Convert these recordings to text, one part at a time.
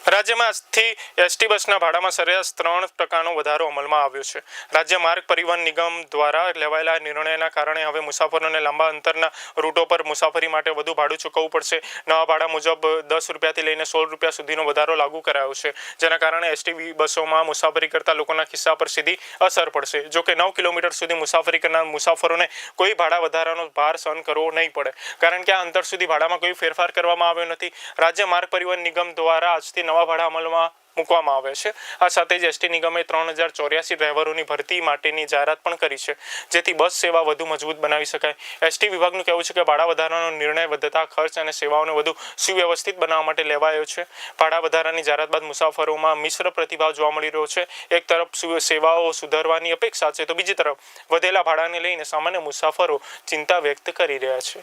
રાજ્યમાં આજથી એસટી બસના ભાડામાં સરેરાશ 3% વધારો અમલમાં આવ્યો છે। રાજ્ય માર્ગ પરિવહન નિગમ દ્વારા લેવાયેલા નિર્ણયના કારણે હવે મુસાફરોને લાંબા અંતરના રૂટો પર મુસાફરી માટે વધુ ભાડું ચૂકવવું પડશે। નવા ભાડા મુજબ 10 રૂપિયાથી લઈને 16 રૂપિયા સુધીનો વધારો લાગુ કરાયો છે, જેના કારણે એસટી બસોમાં મુસાફરી કરતા લોકોના ખિસ્સા પર સીધી અસર પડશે। જો કે 9 કિલોમીટર સુધી મુસાફરી કરનાર મુસાફરોને કોઈ ભાડા વધારાનો ભાર સહન કરવો નહીં પડે, કારણ કે આ અંતર સુધી ભાડામાં કોઈ ફેરફાર કરવામાં આવ્યો નથી। રાજ્ય માર્ગ પરિવહન નિગમ દ્વારા આજથી નવા ભાડા અમલમાં મૂકવામાં આવે છે। આ સાથે જ એસટી નિગમે 3084 ડ્રાઈવરોની ભરતી માટેની જાહેરાત પણ કરી છે, જેથી બસ સેવા વધુ મજબૂત બનાવી શકાય। એસટી વિભાગનું કહેવું છે કે ભાડા વધારાનો નિર્ણય વધતા ખર્ચ અને સેવાઓને વધુ સુવ્યવસ્થિત બનાવવા માટે લેવાયો છે। ભાડા વધારાની જાહેરાત બાદ મુસાફરોમાં મિશ્ર પ્રતિભાવ જોવા મળી રહ્યો છે। એક તરફ સેવાઓ સુધારવાની અપેક્ષા છે, તો બીજી તરફ વધેલા ભાડાને લઈને સામાન્ય મુસાફરો ચિંતા વ્યક્ત કરી રહ્યા છે।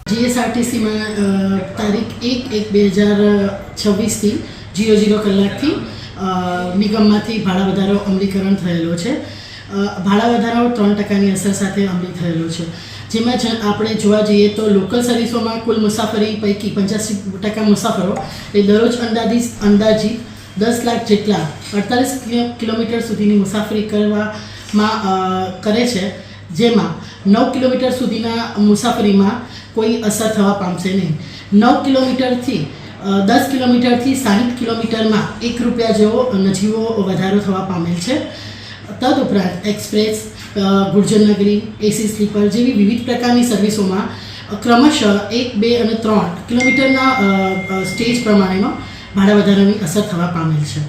जीएसआरटीसी में तारीख 1/1/2026 थी 00 કલાકથી નિગમમાંથી ભાડા વધારો અમલીકરણ થયેલો છે। ભાડા વધારો 3%ની અસર સાથે અમલી થયેલો છે, જેમાં આપણે જોવા જઈએ તો લોકલ સર્વિસોમાં કુલ મુસાફરી પૈકી 85% મુસાફરો એ દરરોજ અંદાજિત 10 લાખ જેટલા 48 કિલોમીટર સુધીની મુસાફરી કરે છે, જેમાં 9 કિલોમીટર સુધીના મુસાફરીમાં કોઈ અસર થવા પામશે નહીં। 9 કિલોમીટરથી 10 કિલોમીટરથી 60 કિલોમીટરમાં 1 રૂપિયા જેવો નજીવો વધારો થવા પામેલ છે। તદુપરાંત એક્સપ્રેસ, ગુર્જરનગરી, એસી સ્લીપર જેવી વિવિધ પ્રકારની સર્વિસોમાં ક્રમશઃ 1, 2 અને 3 કિલોમીટરના સ્ટેજ પ્રમાણેનો ભાડા વધારાની અસર થવા પામેલ છે।